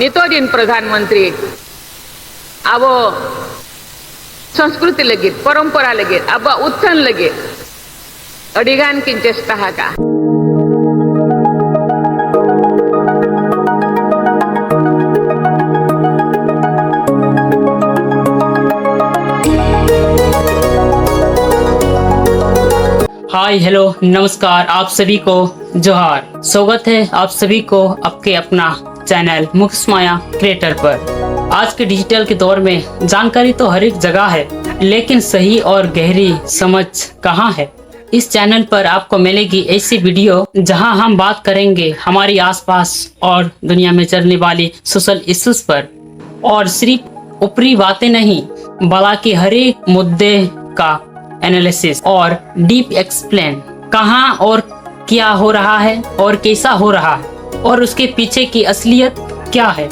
नितोजिन प्रधानमंत्री अब संस्कृति लगे परंपरा लगे अब उत्थान लगे अड़ीगान की चेष्टा हाका हाय हेलो नमस्कार, आप सभी को जोहार। स्वागत है आप सभी को आपके अपना चैनल मुकेश माया क्रिएटर पर। आज के डिजिटल के दौर में जानकारी तो हर एक जगह है, लेकिन सही और गहरी समझ कहाँ है। इस चैनल पर आपको मिलेगी ऐसी वीडियो जहां हम बात करेंगे हमारी आसपास और दुनिया में चलने वाली सोशल इश्यूज पर, और सिर्फ ऊपरी बातें नहीं बल्कि हर एक मुद्दे का एनालिसिस और डीप एक्सप्लेन, कहाँ और क्या हो रहा है और कैसा हो रहा है और उसके पीछे की असलियत क्या है।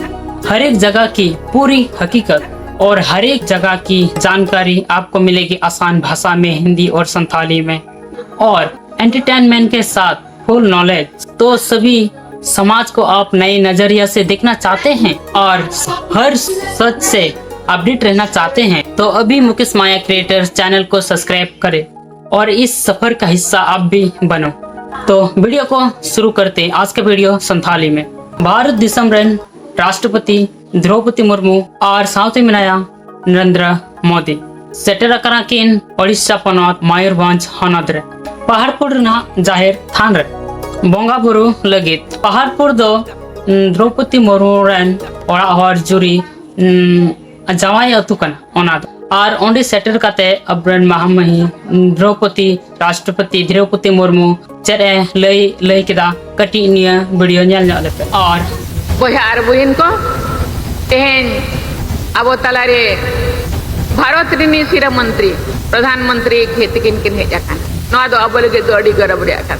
हर एक जगह की पूरी हकीकत और हर एक जगह की जानकारी आपको मिलेगी आसान भाषा में, हिंदी और संथाली में, और एंटरटेनमेंट के साथ फुल नॉलेज। तो सभी समाज को आप नए नजरिया से देखना चाहते हैं और हर सच से अपडेट रहना चाहते हैं तो अभी मुकेश माया क्रिएटर चैनल को सब्सक्राइब करें और इस सफर का हिस्सा आप भी बनो। तो वीडियो को शुरू करते हैं। आज का वीडियो संथाली में। भारत दिसम रेन राष्ट्रपति द्रौपदी मुर्मू और साउथ मिनाया नरेंद्र मोदी सेटर कराकिन ओडिशा पनत मयूरभंज हनत रे पहाड़पुर ना जाहिर थान रे बोंगा बुरु लगित पहाड़पुर दो द्रौपदी मुर्मू रेन ओड़ा हर जुरी जावाई अतु कना और ओंडे सेटर काते अब्रन महामही द्रौपदी राष्ट्रपति द्रौपदी मुर्मू चेरे लई केदा कटी निया वीडियो नेल पे और बहार बहिन को तेहन अब तलारे भारत रिनी सिरा मंत्री प्रधानमंत्री खेतकिन किन हेजाकान नवा दो अब लगे दो अड़ी गरब रे आकान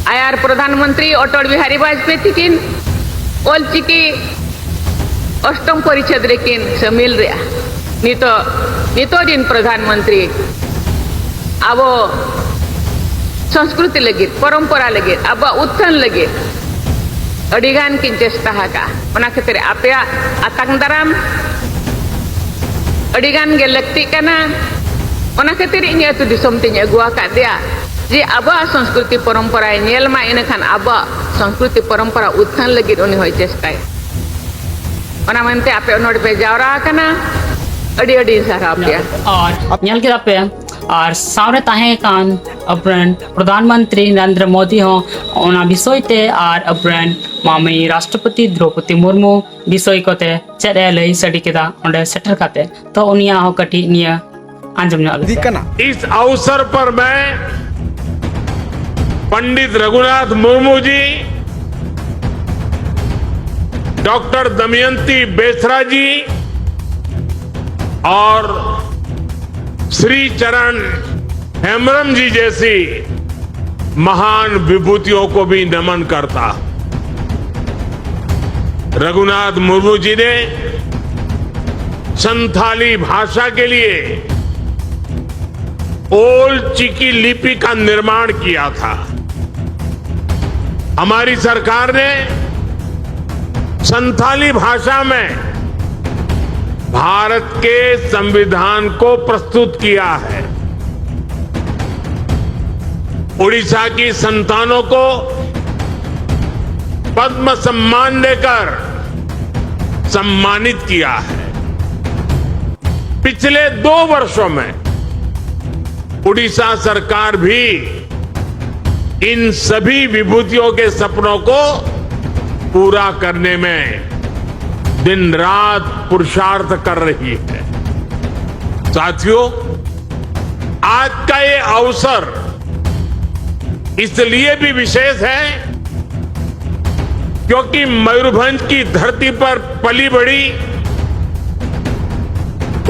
आयार प्रधानमंत्री अटल बिहारी वाजपेयी तिकिन ओलचिकी अष्टम परिषद रेकिन शामिल रे नितोजिन प्रधानमंत्री अब संस्कृति लगे परंपरा लगे अब उत्थान लगे अड़ीगान की चेष्टा हाका ओना खातिर आपे आतांग दाराम अड़ीगान गे लगती कना ओना खातिर इन अतु दिसम तिन अगुआ का दिया जे अब संस्कृति परंपरा नेल मा इनखान अब संस्कृति परंपरा उत्थान लगे उनी होय चेष्टाय ओना मनते आपे नोड पे जावरा कना अड़ी अड़ी सारा आपे और नेल के आपे और सावरे ताहे कान अब्रन प्रधानमंत्री नरेंद्र मोदी हो ओना विषयते और अब्रन मामी राष्ट्रपति द्रौपदी मुर्मू विषय कोते चेरे लई सडी केदा ओंडे सेटर काते तो उनिया हो कटी निया आंजम न इस अवसर पर मैं पंडित रघुनाथ मुर्मू जी, डॉक्टर दमयंती बेसरा जी और श्री चरण हेम्ब्रम जी जैसी महान विभूतियों को भी नमन करता। रघुनाथ मुर्मू जी ने संथाली भाषा के लिए ओल्ड चिकी लिपि का निर्माण किया था। हमारी सरकार ने संथाली भाषा में भारत के संविधान को प्रस्तुत किया है। उड़ीसा की संतानों को पद्म सम्मान देकर सम्मानित किया है। पिछले 2 वर्षों में उड़ीसा सरकार भी इन सभी विभूतियों के सपनों को पूरा करने में दिन रात पुरुषार्थ कर रही है। साथियों, आज का ये अवसर इसलिए भी विशेष है क्योंकि मयूरभंज की धरती पर पली बड़ी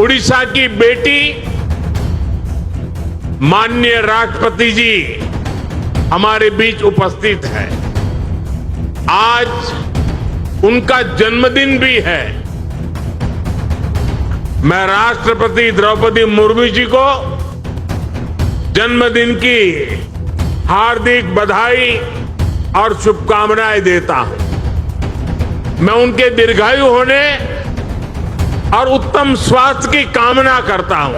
उड़ीसा की बेटी माननीय राष्ट्रपति जी हमारे बीच उपस्थित है। आज उनका जन्मदिन भी है। मैं राष्ट्रपति द्रौपदी मुर्मू जी को जन्मदिन की हार्दिक बधाई और शुभकामनाएं देता हूं। मैं उनके दीर्घायु होने और उत्तम स्वास्थ्य की कामना करता हूं।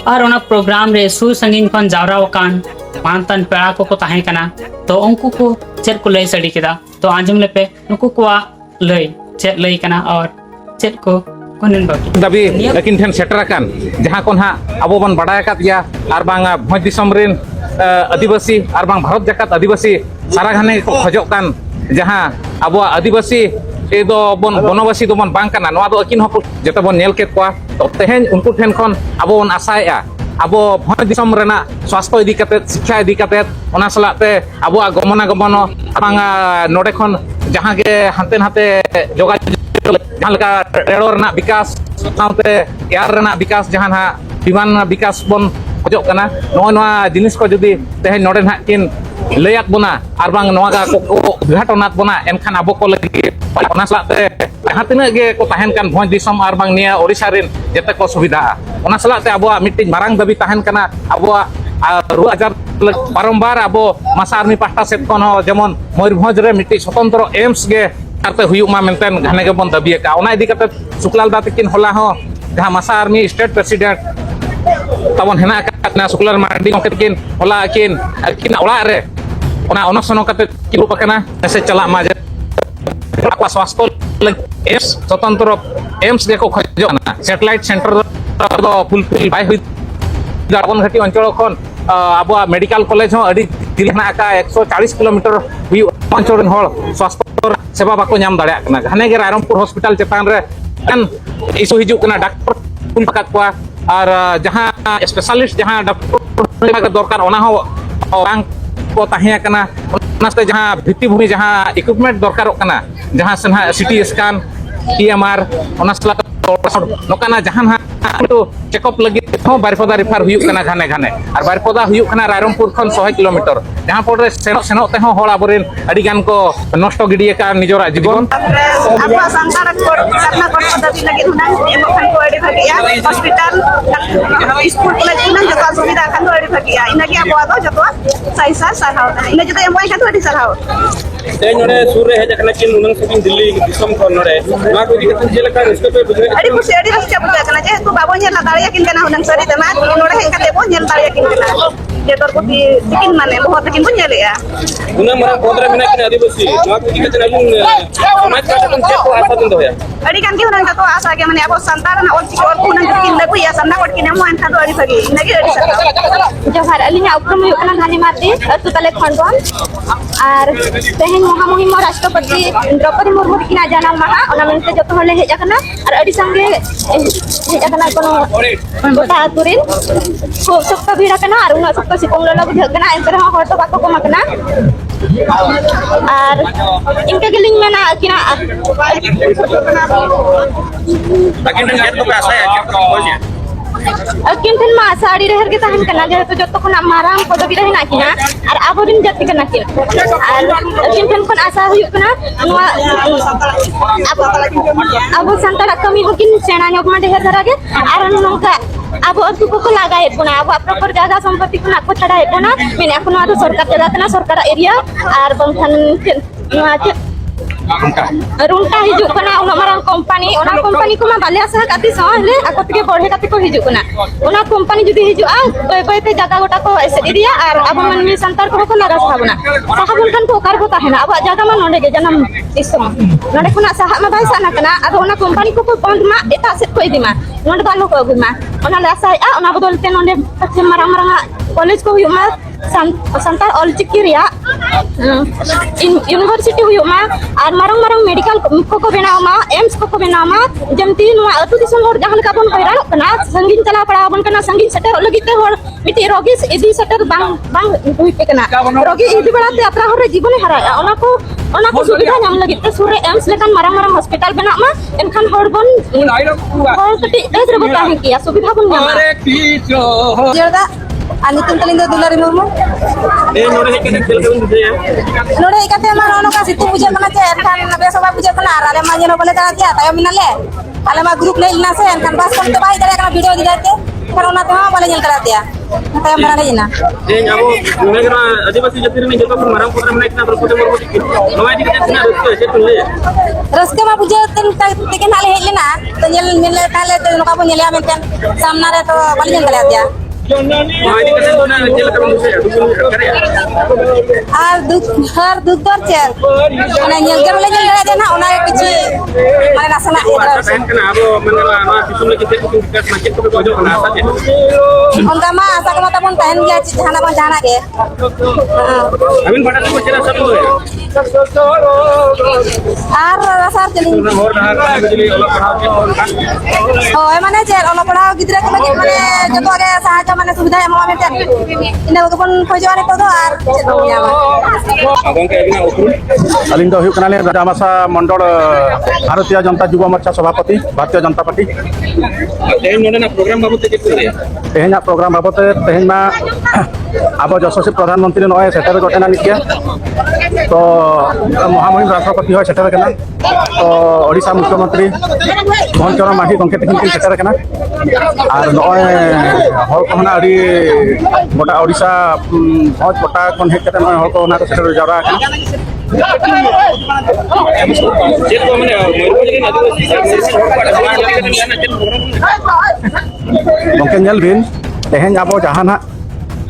और उन प्रोग्राम रे सुर संगीन खन जावरा वकान मानतन पेड़ा को ताहे कना तो उनको को चेक को लय सड़ी केदा तो आंजम ले पे नुकु को लय चेक लय कना और चेक को कोनन बाकी दाबी लेकिन ठेन सेटर अकान जहां कोन हा अबो बन बडाय कातिया आर बांगा भोज दिसम रेन आदिवासी आर बांग भारत जकात आदिवासी सारा घाने को खजोक कान जहां अबो आदिवासी ए दो बन बनवासी दो बन बांग काना नवा दो अकिन हको जते बन नेल केत कोआ तो तेहेन उनको ठेन खन अबो बन आसाया अबो भोज दिसम रेना स्वास्थ्य इदी काते शिक्षा इदी काते ओना सलाते अबो गमन बांगा नोडे खन जहां के हानते हाते जोगा जहां लगा रेडो रना विकास साउते यार रना विकास जहां हा विमान विकास बन खजोक कना नवा जिनिस को जदी तेहे नोडे ना किन लयात बना आर बांग नवा का को उद्घाटनात बना एनखान अबो को लगी ओना सलाते जहां तिना गे को ताहेन कान भोज दिसम आर बांग निया ओडिसा रेन जते को सुविधा ओना सलाते अबो मिटिंग मारांग दाबी ताहेन कना अबो रु आजार बारंबार अबो मासा आर्मी पास्टा सेट कोन जेमन मयूरभंज रे मिटिंग स्वतंत्र एम्स गे करते हुई मा मेंटेन घाने के बन दबिया का ओना इदी करते सुकलाल दा तकिन होला हो जहां मासा आर्मी स्टेट प्रेसिडेंट तबन हेना का सुकलाल मार्डी को तकिन होला किन ओला रे ओना अनसनो करते किलो पकना ऐसे चला मा आपका स्वास्थ्य एम्स स्वतंत्र एम्स देखो खजना सैटेलाइट सेंटर दो फुलफिल बाय हुई दाबन घाटी अंचल खन अब मेडिकल कॉलेज हो अडी दिलना का 140 किलोमीटर हुई अंचल हल स्वास्थ्य सेवा बाको नाम दाड़ा कना घाने गे रायरंगपुर हॉस्पिटल चेतान रे कन इशू हिजु कना डॉक्टर कुल पकात को और जहां स्पेशलिस्ट जहां डॉक्टर दरकार ओना हो रांग को ताहिया कना ओनाते जहां भित्तिभूमि जहां इक्विपमेंट दरकार कना जहां से सिटी स्कैन ईएमआर ओनासला नोकाना जहां चेकअप लगी बारिपदा रिफार हुई घाने घाने और बारिपदा हुई रायरंगपुर खन 100 किलोमीटर जहां पर सेनोते हर आबरेन अडी गान को नष्ट गिडिए का निजरा जीवन अब संसार सरना को दाबी लगे हुना एबो खान को अडी भागिया हॉस्पिटल स्कूल कॉलेज हुना जतो सुविधा खान को अडी भागिया इना के अब आदो जतो साइसा सरहाव इना जतो एमओआई खान को अडी सरहाव ते नोरे सुर रे हेज कना किन उनन सबिन दिल्ली दिसम खन नोरे मा को दिखत जेलका इसको पे बुझे अडी खुशी अडी रस्ते बुझे कना जे तू बाबो ने लदाड़िया किन कना हुनन सरी तमा नोरे हेन काते बो नेल दाड़िया किन कना जे तोर को तिकिन माने बहुत किन बुझे लेया उना मरा कोदरा बिना किन आदिवासी मा को दिखत अजुन समाज का तन चेक को आशा दिन दोया अडी कान के हुनन जतो आशा के माने अब संतार ना और चिकोर हुनन किन लगु या सन्ना कोट किन मोहन था अडी भागी नगे अडी सरहाव जोहार अलिना उपक्रम हुई कना धानी मारती अतु तले खंडन और तेहन महामहिम राष्ट्रपति द्रौपदी मुर्मू किना जानम महा ओना मेनते जतो हले हेज कना और अडी संगे हेज कना कोनो गोटा आतुरिन खूब सख्त भीड़ कना और उना सख्त सिकोंग लला बुझ कना एंतर हर तो बाको को मकना और इनके गिलिंग में ना किना लेकिन जेत को आशा है कि बोलिए किन मा साड़ी रहर के तहन कना जे तो जतो खना माराम को दबी रहना किना और आबोदिन जति कना किन और किन खन आशा हुई कना अब संतरा कमी हो किन सेना योग मा ढेर धरा के और नंका अब अतु को लगाए पुना अब प्रॉपर जगह संपत्ति को को छड़ा है पुना मेन एखनो आदो सरकार जगह तना सरकार एरिया और बंखन रुंटा हिजु कना उना मारंग कंपनी को मा बाले आशा काती सहले आकत के बढ़े काती को हिजु कना उना कंपनी जदी हिजु आ बय बय ते जगह गोटा को ऐसे एरिया और अब मन में संतर को नाराज थाबना साहबन खान को कार को ताहेना अब जगह मा नोडे के जनम इस्म नोडे खुना साहा मा भाई साना कना अब उना कंपनी को बंद मा एता से को इदिमा नोडे बालो को गुमा उना लासा आ उना बदलते नोडे पछे मारा मारा कॉलेज को हुमा संतार ऑलचिकी रिया यूनिवर्सिटी हुमा और मारंग मारंग मेडिकल को बनाव मा एम्स को बनाव मा जमती नुआ अतु दिसम हर जहां का बन हैरान कना संगीन चला पड़ा बन कना संगीन सेटर लगिते हर मिटी रोगी इदी सेटर बांग हुई पे कना रोगी इदी बड़ाते अपरा हर जीवन हराया ओना को सुविधा नाम लगिते सुरे एम्स लेकन मारंग मारंग हॉस्पिटल बना मा एनखान हर बन हर कटी एज रे बता है कि सुविधा बन नामा जरदा आनितन तलिंद दुलारी मुर्मू ए नोरे हे केने खेल केन बुझे नोडे इकाते मा ono ka situ buja kana che एनखान बेसबा बुजा kana आरे मा जेनो बोले ता दिया तायो मिनाले आले मा ग्रुप ले इना से एनखान बास कोन तो बाई दरे kana वीडियो दिलाते ᱮᱱᱠᱷᱟᱱ ᱚᱱᱟ ᱛᱮᱦᱚᱸ ᱵᱟᱞᱮ ᱧᱮᱞ ᱫᱟᱲᱮᱭᱟᱫᱮᱭᱟ ᱛᱟᱭᱚᱢ ᱫᱟᱨᱟ ᱦᱮᱡ ᱮᱱᱟ ᱛᱮᱦᱮᱧ ᱟᱵᱚ ᱱᱚᱰᱮ ᱟᱹᱫᱤᱵᱟᱹᱥᱤ ᱡᱟᱹᱛᱤ ᱨᱮᱱ ᱡᱚᱛᱚ ᱠᱷᱚᱱ ᱢᱟᱨᱟᱝ ᱯᱚᱫ ᱨᱮ ᱢᱮᱱᱟᱭ ᱠᱟᱱᱟ ᱫᱨᱚᱯᱚᱫᱤ ᱢᱩᱨᱢᱩ ᱛᱤᱠᱤᱱ ᱱᱚᱣᱟ ᱤᱫᱤ ᱠᱟᱛᱮ ᱛᱤᱱᱟᱹᱜ ᱨᱟᱹᱥᱠᱟᱹ ᱪᱮᱫ ᱵᱤᱱ ᱞᱟᱹᱭᱟ ᱨᱟᱹᱥᱠᱟᱹ ᱢᱟ ᱵᱩᱡᱷᱟᱹᱣ ᱛᱮᱜᱮ ᱱᱟᱦᱟᱜ ᱞᱮ ᱦᱮᱡ ᱞᱮᱱᱟ ᱛᱚ ᱧᱮᱞ ᱞᱮ ᱛᱟᱦᱞᱮ ᱱᱚᱝᱠᱟ ᱵᱚᱱ ᱧᱮᱞᱮᱜᱼᱟ ᱢᱮᱱᱛᱮ ᱥᱟᱢᱱᱟ ᱨᱮ ᱛᱚ ᱵᱟᱞᱮ ᱧᱮᱞ ᱫᱟᱲᱮᱭᱟᱫᱮᱭᱟ ᱱᱚᱣᱟ ᱤᱫᱤ ᱠᱟᱛᱮ ᱛᱤᱱᱟᱹᱜ ᱪᱮᱫ ᱞᱮᱠᱟ ᱵᱤᱱ ᱵᱩᱡᱷᱟᱹᱣᱮᱫᱼᱟ ᱫᱩᱠ ᱵᱤᱱ ᱟᱴᱠᱟᱨᱮᱜᱼᱟ ᱟᱨ ᱫᱩᱠ ᱫᱚ ᱪᱮᱫ ᱚᱱᱟ ᱧᱮᱞ ᱜᱮ ᱵᱟᱞᱮ ᱧᱮᱞ ᱫᱟᱲᱮᱭᱟᱫᱮᱭᱟ ᱱᱟᱦᱟᱜ ᱚᱱᱟ ᱠᱤᱪᱷᱩ ᱢᱟᱱᱮ ᱱᱟᱥᱮᱱᱟᱜ ᱟᱥᱟ ᱛᱟᱦᱮᱱ ᱠᱟᱱᱟ ᱟᱵᱚ ᱢᱟᱱᱮ ᱱᱚᱣᱟ ᱫᱤᱥᱚᱢ ᱞᱟᱹᱜᱤᱫ ᱪᱮᱫ ᱠᱚᱵᱤᱱ ᱪᱤᱠᱟᱹ ᱠᱟᱱᱟ ᱪᱮᱫ ᱠᱚᱯᱮ ᱠᱷᱚᱡᱚᱜ ᱠᱟᱱᱟ ᱟᱥᱟ ᱪᱮᱫ ᱚᱱᱠᱟ ᱢᱟ ᱟᱥᱟ ᱠᱚᱢᱟ ᱛᱟᱵᱚᱱ ᱛᱟᱦᱮᱱ ᱜᱮᱭᱟ ᱡᱟᱦᱟᱱᱟᱜ ᱵᱟᱝ ᱡᱟᱦᱟᱱᱟᱜ ᱜᱮ ᱟᱹᱵᱤᱱ ᱯᱟᱦᱴᱟ ᱠᱷᱚᱱ ᱪᱮᱫ ᱟᱥᱟ ᱵᱤᱱ ᱫᱚᱦᱚᱭᱟ ᱟᱨ ᱨᱟᱥᱟᱨ ᱪᱮᱞᱤᱧ ᱦᱚᱨ ᱰᱟᱦᱟᱨ ᱵᱤᱡᱽᱞᱤ ᱚᱞᱚᱜ ᱯᱟᱲᱦᱟᱣ ᱪᱮᱫ ᱠᱚ ᱚᱱᱠᱟ ᱦᱳᱭ ᱢᱟᱱᱮ ᱪᱮᱫ ᱚᱞᱚᱜ ᱯᱟᱲᱦᱟᱣ ᱜᱤᱫᱽᱨᱟᱹ ᱠᱚ ᱞᱟᱹᱜᱤᱫ ᱢᱟᱱᱮ ᱡᱚᱛᱚᱣᱟᱜ ᱜᱮ ᱥᱟᱦᱟᱡᱽᱡᱚ ᱢᱟᱱᱮ ᱥᱩᱵᱤᱫᱷᱟᱭ ᱮᱢᱚᱜᱼᱟ ᱢᱮᱱᱛᱮ ᱤᱱᱟᱹ ᱠᱚᱜᱮ ᱵᱚᱱ ᱠᱷᱚᱡᱚᱜᱼᱟ ᱱᱤᱛᱚᱜ ᱫᱚ ᱟᱨ ᱪᱮᱫ ᱵᱚᱱ ᱧᱟᱢᱟ ᱜᱚᱝᱠᱮ ᱟᱹᱵᱤᱱᱟᱜ ᱩᱯᱨᱩᱢ अलिंग तो हुई राजामासा मंडल भारतीय जनता युव मोर्चा सभापति भारतीय जनता पार्टी तेहन नोडेना प्रोग्राम बाबत चेक को लैया तेहना प्रोग्राम बाबत तेहना अब यशस्वी प्रधानमंत्री नए सेटर गोटेना निकिया तो महामहिम राष्ट्रपति हो सेटर कना तो ओडिशा मुख्यमंत्री मोहन चरण मांझी गंके तकिन किन सेटर कना और नए हर को हना अड़ी गोटा ओडिशा बहुत गोटा कोन हेज कते नए हर को हना सेटर जारा चेक को माने मयूरभंज के आदिवासी गंके नेल बिन तेहन अब जहाना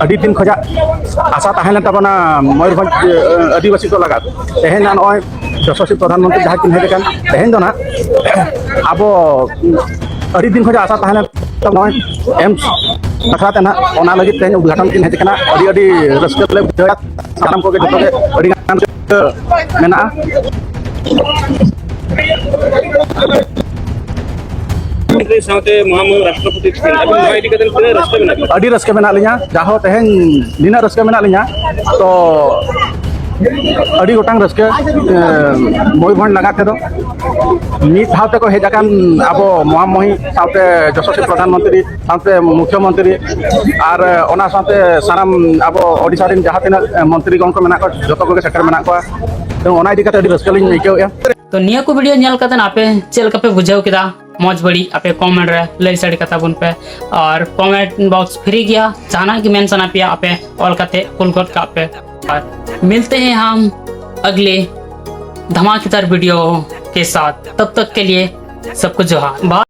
अभी दिन खजा आशा तहन तबना मयूरभंज आदिवासी को लगा तेहन नए यशस्वी प्रधानमंत्री जहाँ किन हेजन तेहन दो ना अब अभी दिन खजा आशा तहन तब नए एम्स बखराते ना ओना लगी तेहन उद्घाटन किन हेजन अभी रस्के ले बुझा सानाम को जो अड़ी गान मेना साथे महामहिम राष्ट्रपति अभी नवा इदी कतन तीन रस्ते में अड़ी रस्के मेना लिया जहाँ तेहन निना रस्के मेना लिया तो अड़ी गोटांग रस्के मयूरभंज लगा दो नित हावते को हेजाकान अब महामहिम साथे यशस्वी प्रधानमंत्री साथे मुख्यमंत्री और ओना साथे साराम अब ओडिशा रिन जहाँ तीन मंत्री गण को मेना को जतो को सेक्टर मेना को तो ओना इदी कते अड़ी रस्के लिन आइकेया तो निया को वीडियो नेल कतन आपे चेल का पे बुझाव किदा मौज बड़ी आपे कमेंट रे लई साड़ी कता बुन पे और कमेंट बॉक्स फ्री गया जाना कि मेंशन आप आपे ऑल कते कुल गट का पे और मिलते हैं हम अगले धमाकेदार वीडियो के साथ तब तक के लिए सबको जोहार।